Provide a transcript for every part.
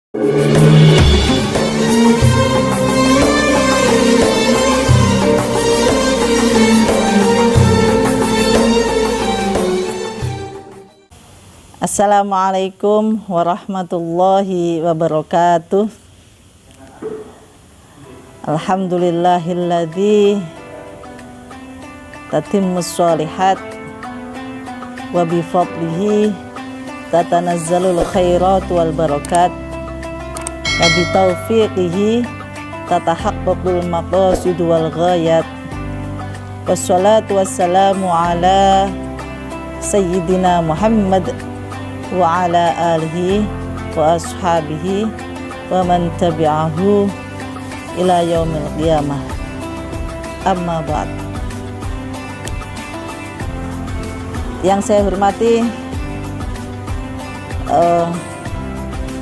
Assalamualaikum warahmatullahi wabarakatuh. Alhamdulillahilladzi tatimmus sholihat wa bifadlihi tatanazzalul khairat wal barakat wa bitaufiqihi tatahaqqaqul maqasid wal ghayat. Wassalatu wassalamu ala sayyidina Muhammad wa ala alihi wa ashabihi wa man tabi'ahu ila yaumil qiyamah. Amma ba'd. Yang saya hormati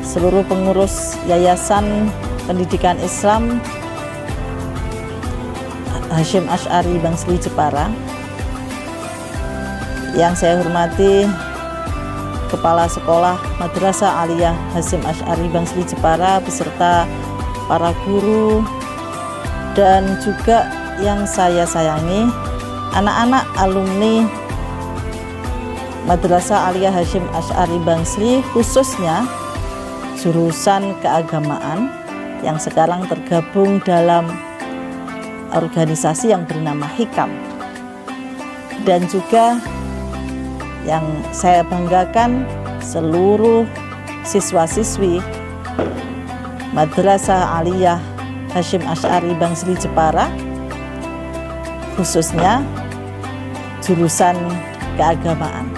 seluruh pengurus Yayasan Pendidikan Islam Hasyim Asy'ari Bangsri Jepara. Yang saya hormati Kepala Sekolah Madrasah Aliyah Hasyim Asy'ari Bangsri Jepara beserta para guru, dan juga yang saya sayangi anak-anak alumni Madrasah Aliyah Hasyim Asy'ari Bangsri, khususnya jurusan keagamaan yang sekarang tergabung dalam organisasi yang bernama Hikam, dan juga yang saya banggakan seluruh siswa-siswi Madrasah Aliyah Hasyim Asy'ari Bangsri Jepara, khususnya jurusan keagamaan.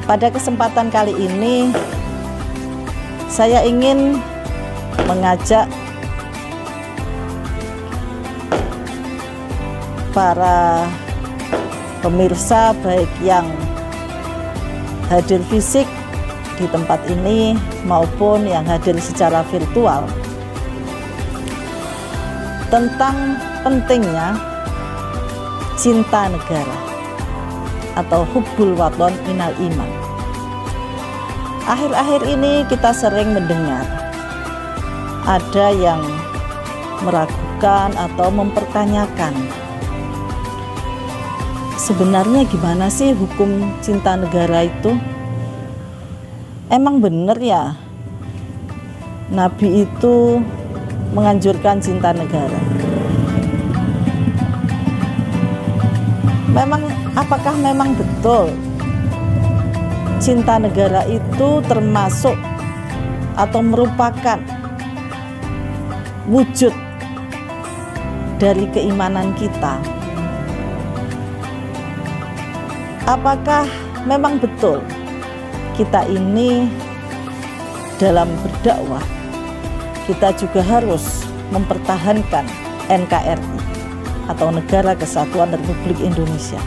Pada kesempatan kali ini saya ingin mengajak para pemirsa baik yang hadir fisik di tempat ini maupun yang hadir secara virtual tentang pentingnya cinta negara atau hubbul waton minal iman. Akhir-akhir ini kita sering mendengar ada yang meragukan atau mempertanyakan, sebenarnya gimana sih hukum cinta negara itu? Emang bener ya Nabi itu menganjurkan cinta negara? Apakah memang betul cinta negara itu termasuk atau merupakan wujud dari keimanan kita? Apakah memang betul kita ini dalam berdakwah kita juga harus mempertahankan NKRI atau Negara Kesatuan Republik Indonesia?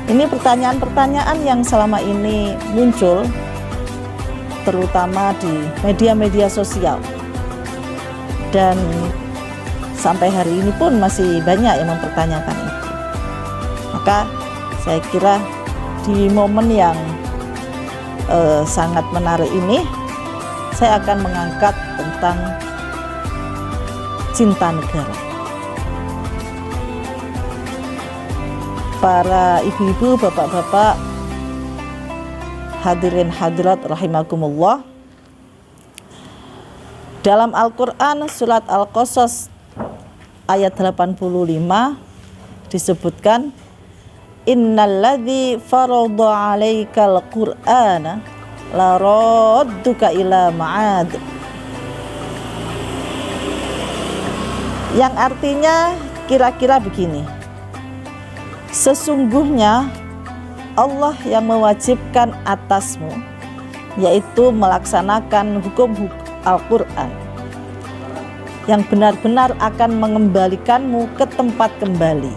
Ini pertanyaan-pertanyaan yang selama ini muncul terutama di media-media sosial, dan sampai hari ini pun masih banyak yang mempertanyakan itu. Maka saya kira di momen yang sangat menarik ini saya akan mengangkat tentang cinta negara. Para ibu-ibu, bapak-bapak, hadirin hadirat rahimakumullah. Dalam Al-Quran surat Al-Qasas ayat 85 disebutkan, innalladzi farada 'alaikal qur'ana la radduka ila ma'ad, yang artinya kira-kira begini: sesungguhnya Allah yang mewajibkan atasmu, yaitu melaksanakan hukum Al-Quran, yang benar-benar akan mengembalikanmu ke tempat kembali.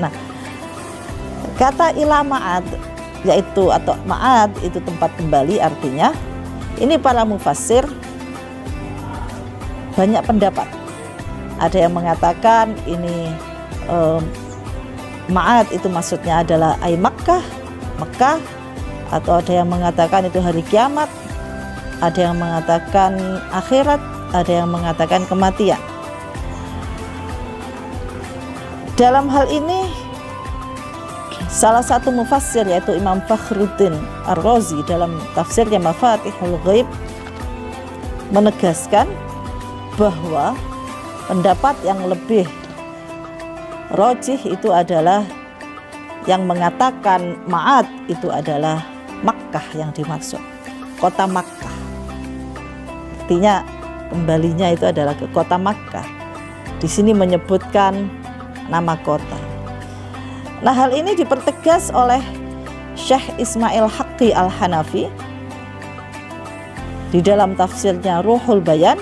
Nah, kata ila ma'ad, yaitu atau ma'ad itu tempat kembali, artinya ini para mufassir banyak pendapat. Ada yang mengatakan ini ma'ad itu maksudnya adalah Mekah, atau ada yang mengatakan itu hari kiamat, ada yang mengatakan akhirat, ada yang mengatakan kematian. Dalam hal ini salah satu mufassir yaitu Imam Fakhruddin Ar-Razi dalam tafsirnya Mafatihul Ghaib menegaskan bahwa pendapat yang lebih rajih itu adalah yang mengatakan ma'ad itu adalah Makkah yang dimaksud, kota Makkah. Artinya kembalinya itu adalah ke kota Makkah. Di sini menyebutkan nama kota. Nah, hal ini dipertegas oleh Syekh Ismail Haqqi Al-Hanafi di dalam tafsirnya Ruhul Bayan.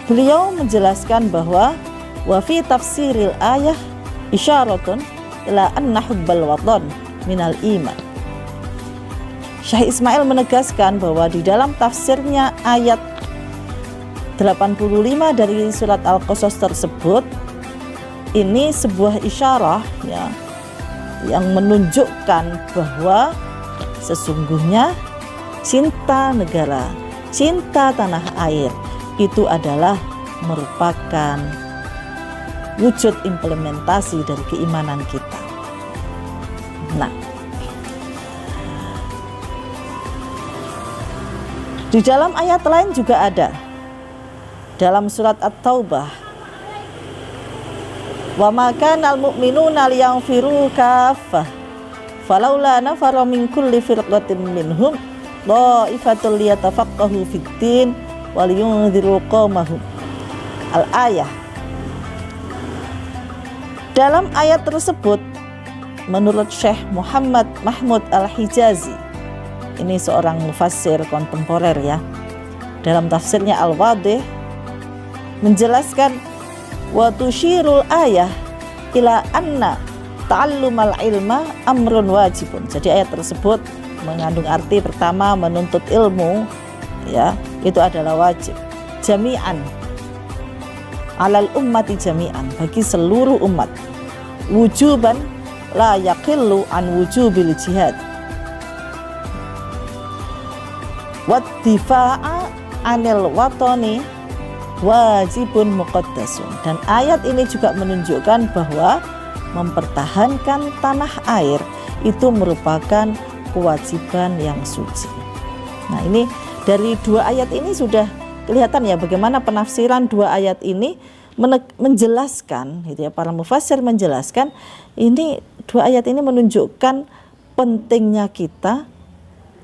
Beliau menjelaskan bahwa wa fi tafsiril ayah isyaratun ila anna hubbal watan minal iman. Syekh Ismail menegaskan bahwa di dalam tafsirnya ayat 85 dari surat Al-Qasas tersebut, ini sebuah isyarah ya, yang menunjukkan bahwa sesungguhnya cinta negara, cinta tanah air itu adalah merupakan wujud implementasi dari keimanan kita. Nah, di dalam ayat lain juga ada. Dalam surat At-Taubah, wa ma kana al-mu'minuna liyanfiru kaffah falaula nafara min kulli firqatin minhum dha'ifatul liyatafaqahu fid-din wa liyunziru qaumahum. Al-ayah. Dalam ayat tersebut, menurut Syekh Muhammad Mahmud Al-Hijazi, ini seorang mufassir kontemporer ya, dalam tafsirnya Al-Wadih menjelaskan wa tusyirul ayah ila anna ta'allumal ilma amrun wajibun. Jadi ayat tersebut mengandung arti pertama, menuntut ilmu ya, itu adalah wajib. Jami'an alal ummati jami'an, bagi seluruh umat. Wujuban la yaqillu an wujubil jihad. Wa difa'a anil watani wajibun muqaddasun. Dan ayat ini juga menunjukkan bahwa mempertahankan tanah air itu merupakan kewajiban yang suci. Nah, ini dari dua ayat ini sudah kelihatan ya bagaimana penafsiran dua ayat ini menjelaskan gitu ya, para mufassir menjelaskan ini dua ayat ini menunjukkan pentingnya kita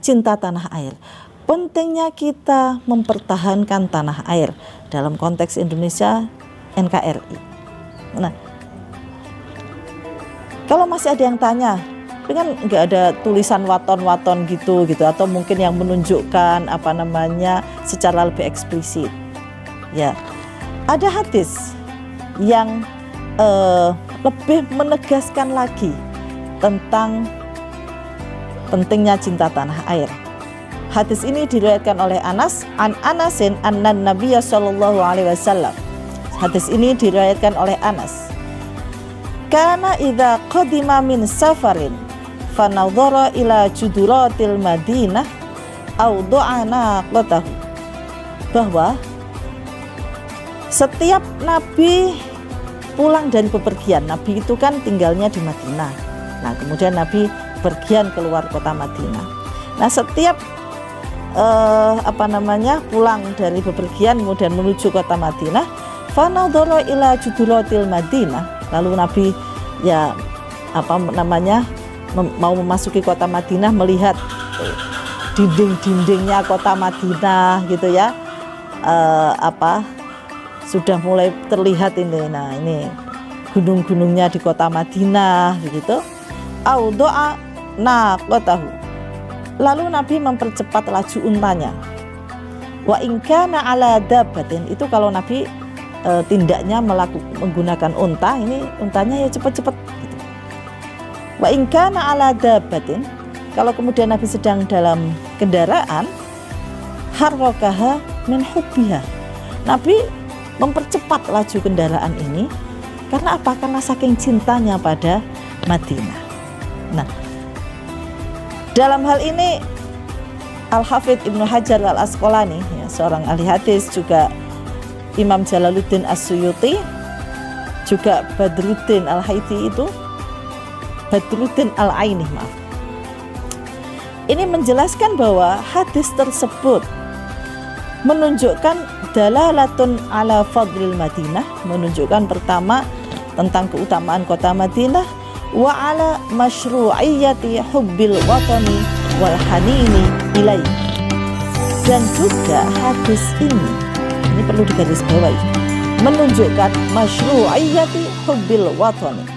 cinta tanah air, pentingnya kita mempertahankan tanah air dalam konteks Indonesia NKRI. Nah, kalau masih ada yang tanya, tapi kan nggak ada tulisan waton-waton gitu atau mungkin yang menunjukkan apa namanya secara lebih eksplisit. Ya, ada hadis yang lebih menegaskan lagi tentang pentingnya cinta tanah air. Hadis ini diriwayatkan oleh Anas an Anasin annan Nabiyya sallallahu alaihi wasallam. Hadis ini diriwayatkan oleh Anas. Kana idza qadima min safarin fanadhara ila juduratil Madinah aw du'ana qatahu. Bahwa setiap Nabi pulang dari bepergian, Nabi itu kan tinggalnya di Madinah. Nah, kemudian Nabi berpergian keluar kota Madinah. Nah, setiap pulang dari bepergian kemudian menuju kota Madinah, fanadhara ila juduratil Madinah, lalu Nabi ya mau memasuki kota Madinah, melihat dinding-dindingnya kota Madinah gitu ya, sudah mulai terlihat ini. Nah, ini gunung-gunungnya di kota Madinah begitu. Au doa naqatahu. Lalu Nabi mempercepat laju untanya. Wa in kana ala dabbatin, itu kalau Nabi tindaknya menggunakan unta, ini untanya ya cepat-cepat gitu. Wa in kana ala dabbatin, kalau kemudian Nabi sedang dalam kendaraan, harrakaha min hubbiha. Nabi mempercepat laju kendaraan ini karena apa? Karena saking cintanya pada Madinah. Nah, dalam hal ini Al-Hafidz Ibnu Hajar Al-Asqalani, ya, seorang ahli hadis, juga Imam Jalaluddin As-Suyuti, juga Badruddin Al-Haiti itu, Badruddin Al-Aini, maaf. Ini menjelaskan bahwa hadis tersebut menunjukkan dalalatun ala fadlil Madinah, menunjukkan pertama tentang keutamaan kota Madinah, wa ala masyru'iyyati hubbil watani wal hanini ilaih. Dan juga hadis ini perlu digarisbawahi, menunjukkan masyru'iyyati hubbil watani,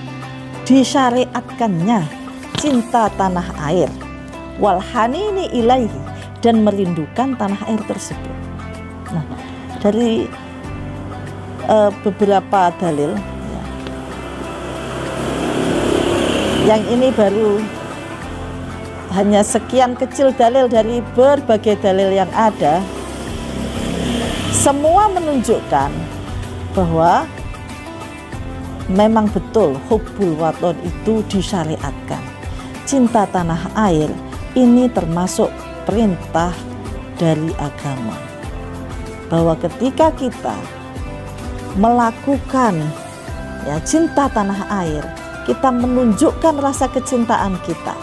disyariatkannya cinta tanah air, wal hanini ilaihi, dan merindukan tanah air tersebut. Nah, dari beberapa dalil, ya, yang ini baru hanya sekian kecil dalil dari berbagai dalil yang ada, semua menunjukkan bahwa memang betul hubbul waton itu disyariatkan. Cinta tanah air ini termasuk perintah dari agama, bahwa ketika kita melakukan, ya, cinta tanah air, kita menunjukkan rasa kecintaan kita.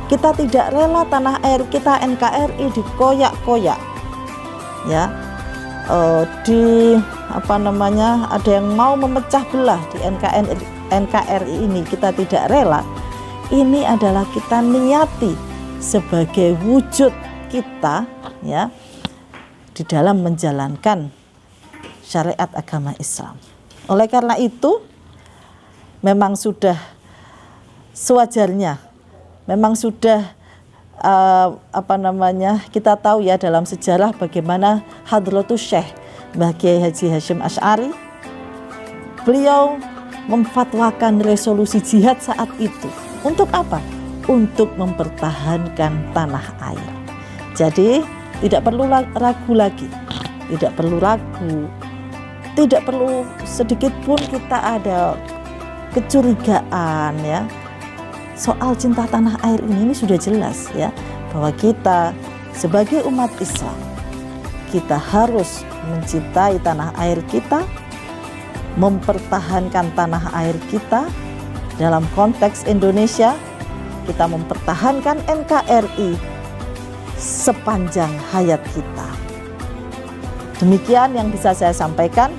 Kita tidak rela tanah air kita NKRI dikoyak-koyak, ya, ada yang mau memecah belah di NKRI ini, kita tidak rela. Ini adalah kita niati sebagai wujud kita, ya, di dalam menjalankan syariat agama Islam. Oleh karena itu, memang sudah sewajarnya, memang sudah kita tahu, ya, dalam sejarah bagaimana Hadratus Syekh Mbah Kiai Haji Hasyim Asy'ari, beliau memfatwakan resolusi jihad saat itu. Untuk apa? Untuk mempertahankan tanah air. Jadi tidak perlu ragu lagi, tidak perlu ragu, tidak perlu sedikit pun kita ada kecurigaan, ya, soal cinta tanah air ini sudah jelas, ya, bahwa kita sebagai umat Islam, kita harus mencintai tanah air kita, mempertahankan tanah air kita. Dalam konteks Indonesia, kita mempertahankan NKRI sepanjang hayat kita. Demikian yang bisa saya sampaikan.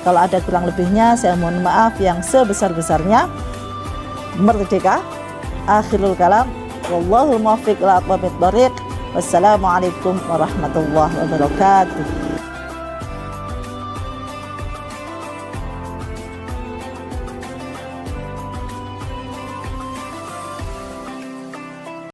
Kalau ada kurang lebihnya, saya mohon maaf yang sebesar-besarnya. Merdeka, akhirul kalam, wallahul muwaffiq ila aqwamit thoriq. Wassalamualaikum warahmatullahi wabarakatuh.